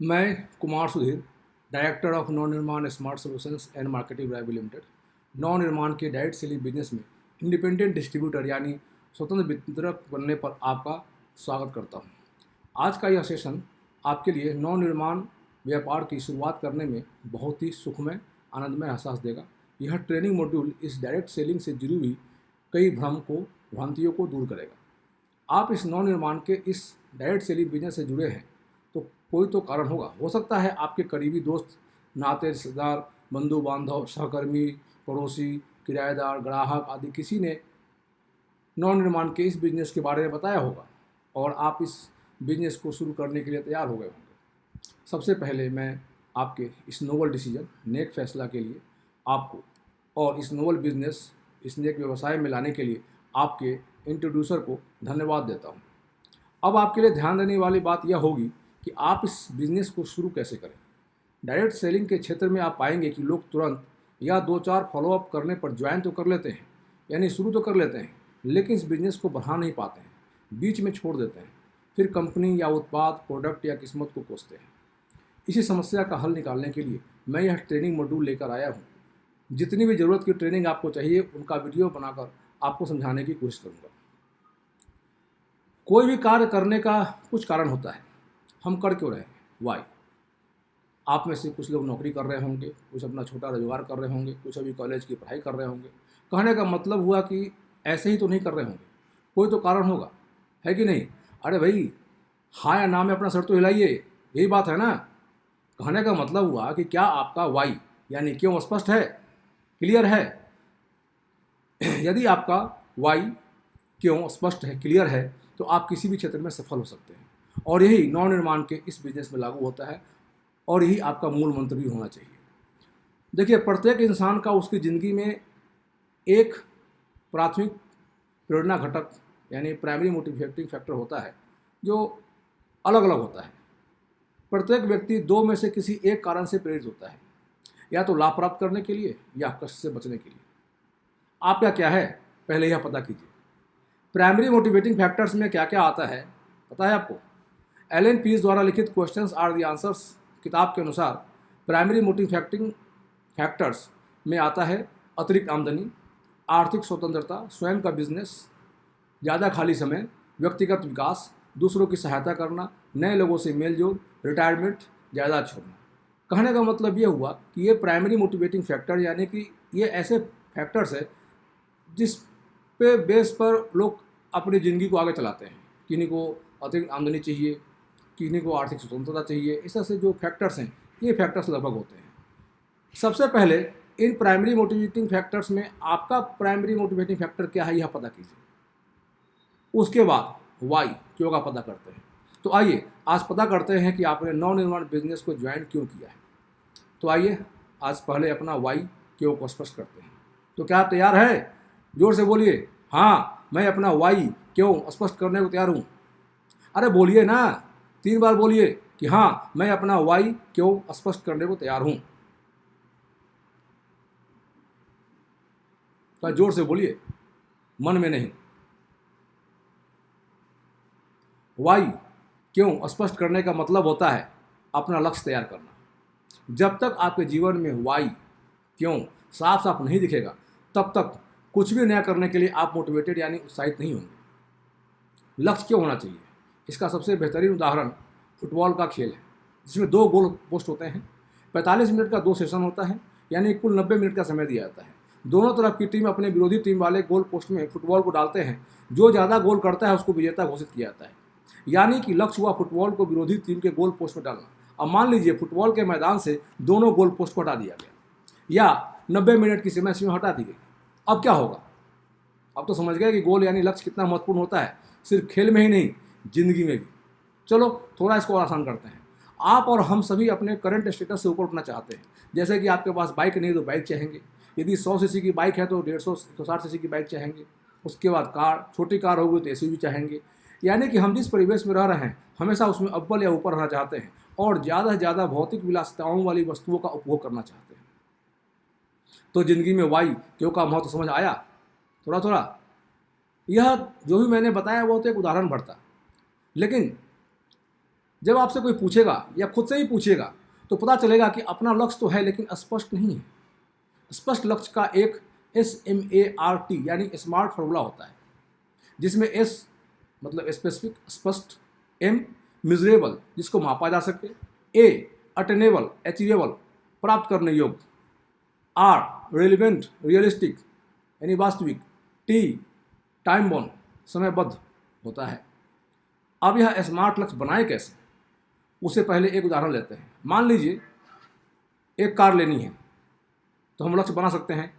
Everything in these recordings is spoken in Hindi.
मैं कुमार सुधीर, डायरेक्टर ऑफ नव निर्माण smart solutions and marketing private limited, नव निर्माण के डायरेक्ट सेलिंग बिजनेस में इंडिपेंडेंट डिस्ट्रीब्यूटर यानी स्वतंत्र वितरक बनने पर आपका स्वागत करता हूं। आज का यह सेशन आपके लिए नव निर्माण व्यापार की शुरुआत करने में बहुत ही सुखमय आनंदमय एहसास देगा। यह ट्रेनिंग मॉड्यूल इस डायरेक्ट सेलिंग से जुड़ी हुई कई भ्रांतियों को दूर करेगा। आप इस नव निर्माण के इस डायरेक्ट सेलिंग बिजनेस से जुड़े हैं तो कोई तो कारण होगा। हो सकता है आपके करीबी दोस्त, नाते रिश्तेदार, बंधु बांधव, सहकर्मी, पड़ोसी, किराएदार, ग्राहक आदि किसी ने नव निर्माण के इस बिजनेस के बारे में बताया होगा और आप इस बिजनेस को शुरू करने के लिए तैयार हो गए होंगे। सबसे पहले मैं आपके इस नोबल डिसीजन, नेक फैसला के लिए आपको और इस नोबल बिजनेस, इस नेक व्यवसाय में लाने के लिए आपके इंट्रोड्यूसर को धन्यवाद देता हूँ। अब आपके लिए ध्यान देने वाली बात यह होगी कि आप इस बिज़नेस को शुरू कैसे करें। डायरेक्ट सेलिंग के क्षेत्र में आप पाएंगे कि लोग तुरंत या 2-4 फॉलोअप करने पर ज्वाइन तो कर लेते हैं, यानी शुरू तो कर लेते हैं, लेकिन इस बिज़नेस को बढ़ा नहीं पाते हैं, बीच में छोड़ देते हैं, फिर कंपनी या उत्पाद, प्रोडक्ट या किस्मत को कोसते हैं। इसी समस्या का हल निकालने के लिए मैं यह ट्रेनिंग मॉड्यूल लेकर आया हूँ। जितनी भी ज़रूरत की ट्रेनिंग आपको चाहिए उनका वीडियो बनाकर आपको समझाने की कोशिश करूँगा। कोई भी कार्य करने का कुछ कारण होता है। हम कर क्यों रहे हैं? वाई। आप में से कुछ लोग नौकरी कर रहे होंगे, कुछ अपना छोटा रोजगार कर रहे होंगे, कुछ अभी कॉलेज की पढ़ाई कर रहे होंगे। कहने का मतलब हुआ कि ऐसे ही तो नहीं कर रहे होंगे, कोई तो कारण होगा, है कि नहीं? अरे भाई, हाँ या ना में अपना सर तो हिलाइए, यही बात है ना। कहने का मतलब हुआ कि क्या आपका वाई यानी क्यों स्पष्ट है, क्लियर है? यदि आपका वाई क्यों स्पष्ट है, क्लियर है, तो आप किसी भी क्षेत्र में सफल हो सकते हैं। और यही नव निर्माण के इस बिजनेस में लागू होता है और यही आपका मूल मंत्र भी होना चाहिए। देखिए, प्रत्येक इंसान का उसकी ज़िंदगी में एक प्राथमिक प्रेरणा घटक यानी प्राइमरी मोटिवेटिंग फैक्टर होता है जो अलग अलग होता है। प्रत्येक व्यक्ति दो में से किसी एक कारण से प्रेरित होता है, या तो लाभ प्राप्त करने के लिए या कष्ट से बचने के लिए। आपका क्या है, पहले यह पता कीजिए। प्राइमरी मोटिवेटिंग फैक्टर्स में क्या क्या आता है पता है आपको? एलन पीस द्वारा लिखित क्वेश्चंस आर द आंसर्स किताब के अनुसार प्राइमरी मोटिवेटिंग फैक्टर्स में आता है अतिरिक्त आमदनी, आर्थिक स्वतंत्रता, स्वयं का बिजनेस, ज़्यादा खाली समय, व्यक्तिगत विकास, दूसरों की सहायता करना, नए लोगों से मेलजोल, रिटायरमेंट, ज़्यादा छोड़ना। कहने का मतलब ये हुआ कि ये प्राइमरी मोटिवेटिंग फैक्टर यानी कि ये ऐसे फैक्टर्स है जिस पे बेस पर लोग अपनी ज़िंदगी को आगे चलाते हैं। किन्हीं को अतिरिक्त आमदनी चाहिए, किन्हीं को आर्थिक स्वतंत्रता चाहिए। इस तरह से जो फैक्टर्स हैं, ये फैक्टर्स लगभग होते हैं। सबसे पहले इन प्राइमरी मोटिवेटिंग फैक्टर्स में आपका प्राइमरी मोटिवेटिंग फैक्टर क्या है, यह पता कीजिए। उसके बाद वाई, क्यों का पता करते हैं। तो आइए आज पता करते हैं कि आपने नवनिर्माण बिजनेस को ज्वाइन क्यों किया है। तो आइए आज पहले अपना वाई, क्यों को स्पष्ट करते हैं। तो क्या आप तैयार है? जोर से बोलिए, हाँ मैं अपना वाई क्यों स्पष्ट करने को तैयार हूँ। अरे बोलिए ना, 3 बार बोलिए कि हाँ मैं अपना वाई क्यों स्पष्ट करने को तैयार हूँ। तो जोर से बोलिए, मन में नहीं। वाई क्यों स्पष्ट करने का मतलब होता है अपना लक्ष्य तैयार करना। जब तक आपके जीवन में वाई क्यों साफ साफ नहीं दिखेगा, तब तक कुछ भी नया करने के लिए आप मोटिवेटेड यानी उत्साहित नहीं होंगे। लक्ष्य क्यों होना चाहिए, इसका सबसे बेहतरीन उदाहरण फुटबॉल का खेल है, जिसमें 2 गोल पोस्ट होते हैं। 45 मिनट का 2 सेशन होता है, यानी कुल 90 मिनट का समय दिया जाता है। दोनों तरफ की टीम अपने विरोधी टीम वाले गोल पोस्ट में फुटबॉल को डालते हैं। जो ज़्यादा गोल करता है उसको विजेता घोषित किया जाता है। यानी कि लक्ष्य हुआ फुटबॉल को विरोधी टीम के गोल पोस्ट में डालना। अब मान लीजिए फुटबॉल के मैदान से दोनों गोल पोस्ट को हटा दिया गया या 90 मिनट की समय सीमा हटा दी गई। अब क्या होगा? अब तो समझ गए कि गोल यानी लक्ष्य कितना महत्वपूर्ण होता है, सिर्फ खेल में ही नहीं, जिंदगी में भी। चलो थोड़ा इसको और आसान करते हैं। आप और हम सभी अपने करंट स्टेटस से ऊपर उठना चाहते हैं। जैसे कि आपके पास बाइक नहीं तो बाइक चाहेंगे, यदि 100 सीसी की बाइक है तो 150-160 सीसी की बाइक चाहेंगे। उसके बाद कार, छोटी कार होगी तो एसयूवी चाहेंगे। यानी कि हम जिस परिवेश में रह रहे हैं हमेशा उसमें अव्वल या ऊपर रहना चाहते हैं और ज़्यादा से ज़्यादा भौतिक विलासिताओं वाली वस्तुओं का उपभोग करना चाहते हैं। तो ज़िंदगी में वाई क्यों का महत्व समझ आया थोड़ा थोड़ा? यह जो भी मैंने बताया वो तो एक उदाहरण भरता, लेकिन जब आपसे कोई पूछेगा या खुद से ही पूछेगा तो पता चलेगा कि अपना लक्ष्य तो है लेकिन स्पष्ट नहीं है। स्पष्ट लक्ष्य का एक SMART यानी स्मार्ट फॉर्मूला होता है, जिसमें S मतलब स्पेसिफिक स्पष्ट, M मेजरेबल जिसको मापा जा सके, A अटेनेबल अचीवेबल प्राप्त करने योग्य, R रेलिवेंट रियलिस्टिक यानी वास्तविक, T टाइम बाउंड समयबद्ध होता है। अब यह स्मार्ट लक्ष्य बनाए कैसे, उससे पहले एक उदाहरण लेते हैं। मान लीजिए एक कार लेनी है, तो हम लक्ष्य बना सकते हैं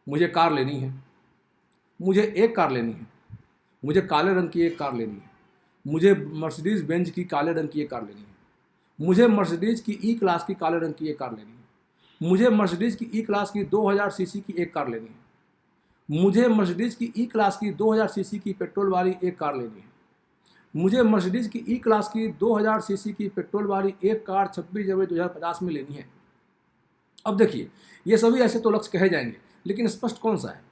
मुझे कार लेनी है, मुझे एक कार लेनी है, मुझे काले रंग की एक कार लेनी है, मुझे मर्सिडीज़ बेंज की काले रंग की एक कार लेनी है, मुझे मर्सिडीज़ की ई क्लास की काले रंग की एक कार लेनी है, मुझे मर्सिडीज़ की ई क्लास की 2000 सीसी की एक कार लेनी है, मुझे मर्सिडीज़ की ई क्लास की 2000 सीसी की पेट्रोल वाली एक कार लेनी है, मुझे मर्सिडीज़ की ई क्लास की 2000 सीसी की पेट्रोल वाली एक कार 26 जनवरी 2050 में लेनी है। अब देखिए, ये सभी ऐसे तो लक्ष्य कहे जाएंगे, लेकिन स्पष्ट कौन सा है?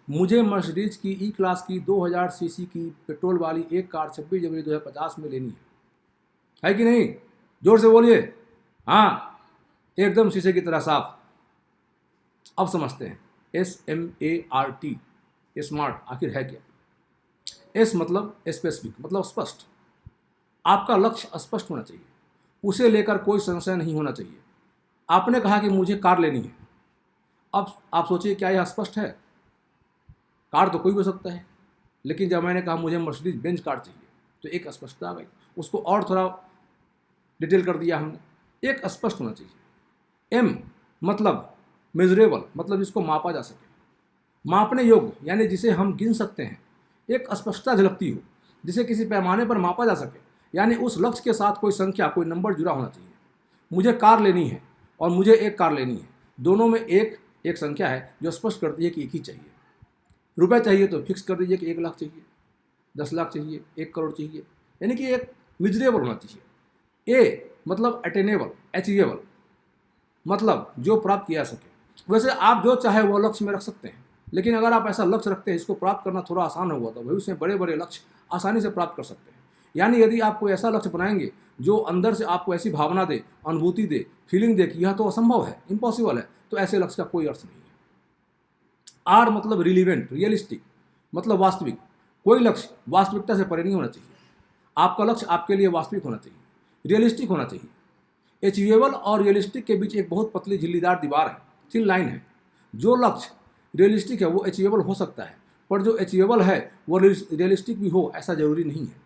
मुझे मर्सिडीज़ की ई क्लास की 2000 सीसी की पेट्रोल वाली एक कार 26 जनवरी 2050 में लेनी है कि नहीं? जोर से बोलिए। हाँ, एकदम शीशे की तरह साफ। अब समझते हैं SMART स्मार्ट आखिर है क्या। S मतलब स्पेसिफिक मतलब स्पष्ट। आपका लक्ष्य स्पष्ट होना चाहिए, उसे लेकर कोई संशय नहीं होना चाहिए। आपने कहा कि मुझे कार लेनी है। अब आप सोचिए, क्या यह स्पष्ट है? कार तो कोई भी हो सकता है, लेकिन जब मैंने कहा मुझे मर्सिडीज बेंज कार चाहिए तो एक स्पष्टता आ गई, उसको और थोड़ा डिटेल कर दिया हमने। एक स्पष्ट होना चाहिए। M मतलब मेजरेबल मतलब जिसको मापा जा सके, मापने योग्य यानी जिसे हम गिन सकते हैं। एक स्पष्टता झलकती हो जिसे किसी पैमाने पर मापा जा सके, यानी उस लक्ष्य के साथ कोई संख्या कोई नंबर जुड़ा होना चाहिए। मुझे कार लेनी है और मुझे एक कार लेनी है, दोनों में एक एक संख्या है जो स्पष्ट करती है कि एक ही चाहिए। रुपए चाहिए तो फिक्स कर दीजिए कि 1 लाख चाहिए, 10 लाख चाहिए, 1 करोड़ चाहिए, यानी कि एक मिजरेबल होना चाहिए। ए मतलब अटेनेबल अचीवेबल मतलब जो प्राप्त किया जा सके। वैसे आप जो चाहे वो लक्ष्य में रख सकते हैं, लेकिन अगर आप ऐसा लक्ष्य रखते हैं इसको प्राप्त करना थोड़ा आसान होगा तो भविष्य में बड़े बड़े लक्ष्य आसानी से प्राप्त कर सकते हैं। यानी यदि आप कोई ऐसा लक्ष्य बनाएंगे जो अंदर से आपको ऐसी भावना दे, अनुभूति दे, फीलिंग दे कि यह तो असंभव है, इम्पॉसिबल है, तो ऐसे लक्ष्य का कोई अर्थ नहीं है। आर मतलब रिलीवेंट रियलिस्टिक मतलब वास्तविक। कोई लक्ष्य वास्तविकता से परे नहीं होना चाहिए। आपका लक्ष्य आपके लिए वास्तविक होना चाहिए, रियलिस्टिक होना चाहिए। अचीवेबल और रियलिस्टिक के बीच एक बहुत पतली झिल्लीदार दीवार है, थिन लाइन है। जो लक्ष्य रियलिस्टिक है वो अचीवेबल हो सकता है, पर जो अचीवेबल है वो रियलिस्टिक भी हो ऐसा जरूरी नहीं है।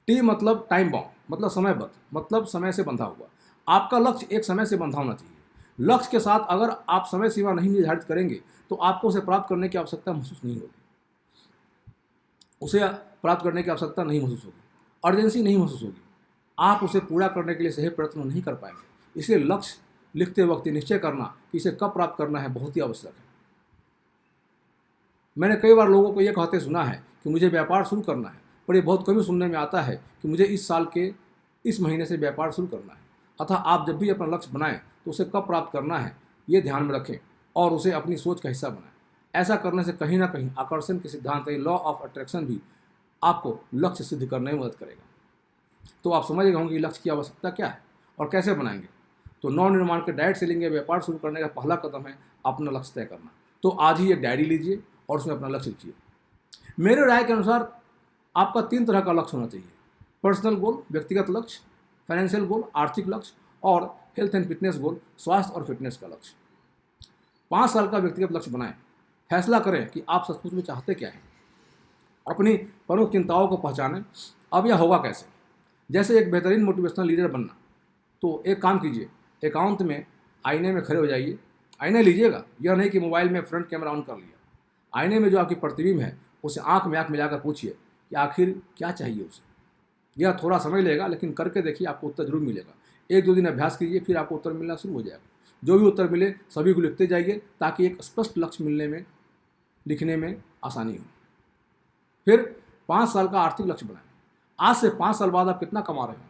टी मतलब टाइम बाउंड मतलब समयबद्ध मतलब समय से बंधा हुआ। आपका लक्ष्य एक समय से बंधा होना चाहिए। लक्ष्य के साथ अगर आप समय सीमा नहीं निर्धारित करेंगे तो आपको उसे प्राप्त करने की आवश्यकता महसूस नहीं होगी, उसे प्राप्त करने की आवश्यकता नहीं महसूस होगी, अर्जेंसी नहीं महसूस होगी। आप उसे पूरा करने के लिए सही प्रयत्न नहीं कर पाएंगे। इसलिए लक्ष्य लिखते वक्त निश्चय करना कि इसे कब प्राप्त करना है बहुत ही आवश्यक है। मैंने कई बार लोगों को यह कहते सुना है कि मुझे व्यापार शुरू करना है, पर यह बहुत कभी सुनने में आता है कि मुझे इस साल के इस महीने से व्यापार शुरू करना है। अतः आप जब भी अपना लक्ष्य बनाएं तो उसे कब प्राप्त करना है ये ध्यान में रखें और उसे अपनी सोच का हिस्सा बनाएं। ऐसा करने से कहीं ना कहीं आकर्षण के सिद्धांत लॉ ऑफ अट्रैक्शन भी आपको लक्ष्य सिद्ध करने में मदद करेगा। तो आप समझ गए होंगे कि लक्ष्य की आवश्यकता क्या है और कैसे बनाएंगे। तो नवनिर्माण के डायरेक्ट सेलिंग या व्यापार शुरू करने का पहला कदम है अपना लक्ष्य तय करना। तो आज ही एक डायरी लीजिए और उसमें अपना लक्ष्य लिखिए। मेरे राय के अनुसार आपका 3 तरह का लक्ष्य होना चाहिए: पर्सनल गोल व्यक्तिगत लक्ष्य, फाइनेंशियल गोल आर्थिक लक्ष्य, और हेल्थ एंड फिटनेस गोल स्वास्थ्य और फिटनेस का लक्ष्य। 5 साल का व्यक्तिगत लक्ष्य बनाएं। फैसला करें कि आप सचमुच में चाहते क्या हैं। अपनी प्रमुख चिंताओं को पहचानें। अब यह होगा कैसे? जैसे एक बेहतरीन मोटिवेशनल लीडर बनना, तो एक काम कीजिए, एकांत में आईने में खड़े हो जाइए। आईने लीजिएगा, यह नहीं कि मोबाइल में फ्रंट कैमरा ऑन कर लिया। आईने में जो आपकी प्रतिबिंब है उसे आंख में आंख मिलाकर पूछिए कि आखिर क्या चाहिए उसे। यह थोड़ा समय लेगा, लेकिन करके देखिए, आपको उत्तर जरूर मिलेगा। 1-2 दिन अभ्यास कीजिए, फिर आपको उत्तर मिलना शुरू हो जाएगा। जो भी उत्तर मिले सभी को लिखते जाइए ताकि एक स्पष्ट लक्ष्य लिखने में आसानी हो। फिर 5 साल का आर्थिक लक्ष्य बनाएं। आज से 5 साल बाद आप कितना कमा रहे होंगे,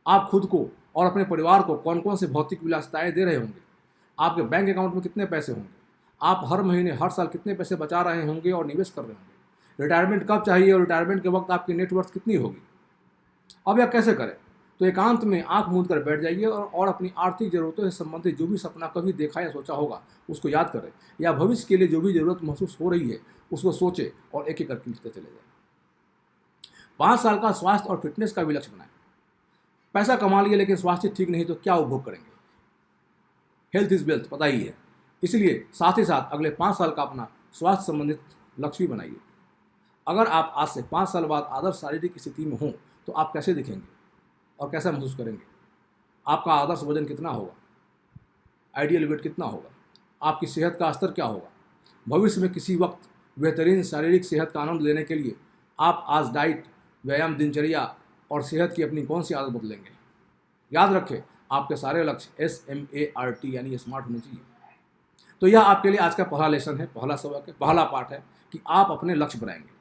आप खुद को और अपने परिवार को कौन कौन से भौतिक विलासिताएं दे रहे होंगे, आपके बैंक अकाउंट में कितने पैसे होंगे, आप हर महीने हर साल कितने पैसे बचा रहे होंगे और निवेश कर रहे होंगे, रिटायरमेंट कब चाहिए और रिटायरमेंट के वक्त आपकी नेटवर्थ कितनी होगी। अब यह कैसे करें? तो एकांत में आंख मूंद कर बैठ जाइए और अपनी आर्थिक ज़रूरतों से संबंधित जो भी सपना कभी देखा या सोचा होगा उसको याद करें, या भविष्य के लिए जो भी ज़रूरत महसूस हो रही है उसको सोचें और एक एक करके लिखते चले जाएं। 5 साल का स्वास्थ्य और फिटनेस का भी लक्ष्य बनाएं। पैसा कमा लिए लेकिन स्वास्थ्य ठीक नहीं तो क्या उपभोग करेंगे? हेल्थ इज़ वेल्थ, पता ही है। इसलिए साथ ही साथ अगले 5 साल का अपना स्वास्थ्य संबंधित लक्ष्य भी बनाइए। अगर आप आज से 5 साल बाद आदर्श शारीरिक स्थिति में हों तो आप कैसे दिखेंगे और कैसा महसूस करेंगे? आपका आदर्श वजन कितना होगा? आइडियल वेट कितना होगा? आपकी सेहत का स्तर क्या होगा? भविष्य में किसी वक्त बेहतरीन शारीरिक सेहत का आनंद लेने के लिए आप आज डाइट, व्यायाम, दिनचर्या और सेहत की अपनी कौन सी आदत बदलेंगे? याद रखें, आपके सारे लक्ष्य SMART यानी स्मार्ट होने चाहिए। तो यह आपके लिए आज का पहला लेसन है, पहला सबक है, पहला पाठ है कि आप अपने लक्ष्य बनाएंगे।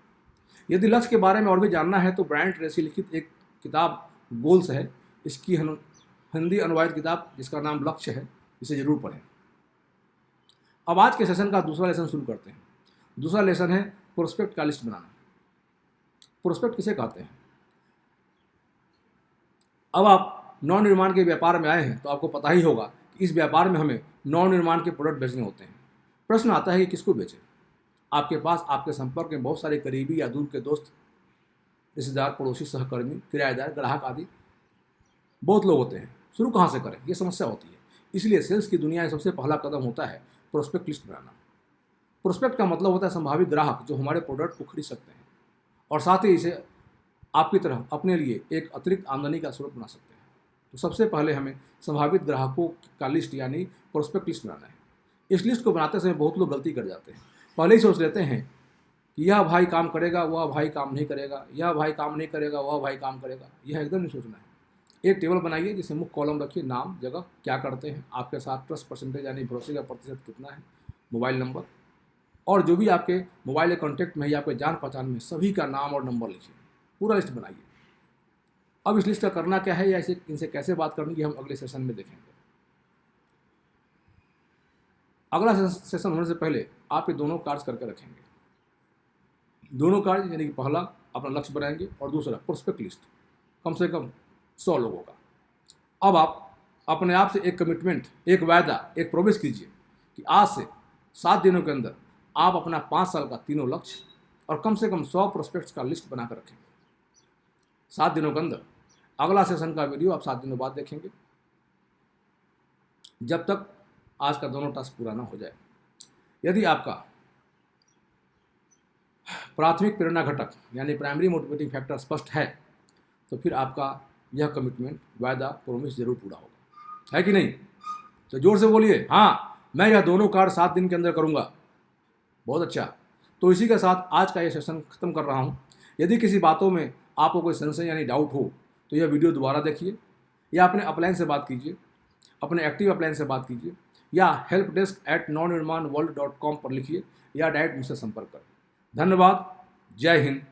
यदि लक्ष्य के बारे में और भी जानना है तो ब्रायन ट्रेसी लिखित एक किताब गोल्स है, इसकी हिंदी अनुवादित किताब जिसका नाम लक्ष्य है, इसे जरूर पढ़ें। अब आज के सेशन का दूसरा लेसन शुरू करते हैं। दूसरा लेसन है प्रोस्पेक्ट का लिस्ट बनाना। प्रोस्पेक्ट किसे कहते हैं? अब आप नवनिर्माण के व्यापार में आए हैं तो आपको पता ही होगा कि इस व्यापार में हमें नवनिर्माण के प्रोडक्ट बेचने होते हैं। प्रश्न आता है कि किसको बेचें? आपके पास आपके संपर्क में बहुत सारे करीबी या दूर के दोस्त, रिश्तेदार, पड़ोसी, सहकर्मी, किराएदार, ग्राहक आदि बहुत लोग होते हैं। शुरू कहाँ से करें, ये समस्या होती है। इसलिए सेल्स की दुनिया में सबसे पहला कदम होता है प्रोस्पेक्ट लिस्ट बनाना। प्रोस्पेक्ट का मतलब होता है संभावित ग्राहक जो हमारे प्रोडक्ट को खरीद सकते हैं और साथ ही इसे आपकी तरह अपने लिए एक अतिरिक्त आमदनी का स्रोत बना सकते हैं। तो सबसे पहले हमें संभावित ग्राहकों का लिस्ट यानी प्रोस्पेक्ट लिस्ट बनाना है। इस लिस्ट को बनाते समय बहुत लोग गलती कर जाते हैं। पहले ही सोच लेते हैं कि यह भाई काम करेगा, वह भाई काम नहीं करेगा, यह भाई काम नहीं करेगा, वह भाई काम करेगा। यह एकदम नहीं सोचना है। एक टेबल बनाइए जिसमें मुख्य कॉलम रखिए, नाम, जगह, क्या करते हैं, आपके साथ ट्रस्ट परसेंटेज यानी भरोसे का प्रतिशत कितना है, मोबाइल नंबर, और जो भी आपके मोबाइल के कॉन्टैक्ट में या आपके जान पहचान में सभी का नाम और नंबर लिखिए। पूरा लिस्ट बनाइए। अब इस लिस्ट का करना क्या है या इनसे कैसे बात करनी है हम अगले सेशन में देखेंगे। अगला सेशन होने से पहले आप ये दोनों कार्य करके रखेंगे। दोनों कार्य यानी कि पहला अपना लक्ष्य बनाएंगे और दूसरा प्रोस्पेक्ट लिस्ट, कम से कम 100 लोगों का। अब आप अपने आप से एक कमिटमेंट, एक वायदा, एक प्रॉमिस कीजिए कि आज से 7 दिनों के अंदर आप अपना 5 साल का तीनों लक्ष्य और कम से कम 100 प्रोस्पेक्ट्स का लिस्ट बनाकर रखेंगे। 7 दिनों के अंदर। अगला सेशन का वीडियो आप 7 दिनों बाद देखेंगे, जब तक आज का दोनों टास्क पूरा ना हो जाए। यदि आपका प्राथमिक प्रेरणा घटक यानी प्राइमरी मोटिवेटिंग फैक्टर स्पष्ट है तो फिर आपका यह कमिटमेंट, वायदा, प्रॉमिस जरूर पूरा होगा, है कि नहीं? तो जोर से बोलिए, हाँ मैं यह दोनों कार्य 7 दिन के अंदर करूँगा। बहुत अच्छा। तो इसी के साथ आज का यह सेशन खत्म कर रहा हूँ। यदि किसी बातों में आपको कोई संशय यानी डाउट हो तो यह वीडियो दोबारा देखिए, या अपने अपलाइन से बात कीजिए, अपने एक्टिव अपलाइन से बात कीजिए, या helpdesk@navnirmanworld.com पर लिखिए, या डायरेक्ट मुझसे संपर्क करें। धन्यवाद। जय हिंद,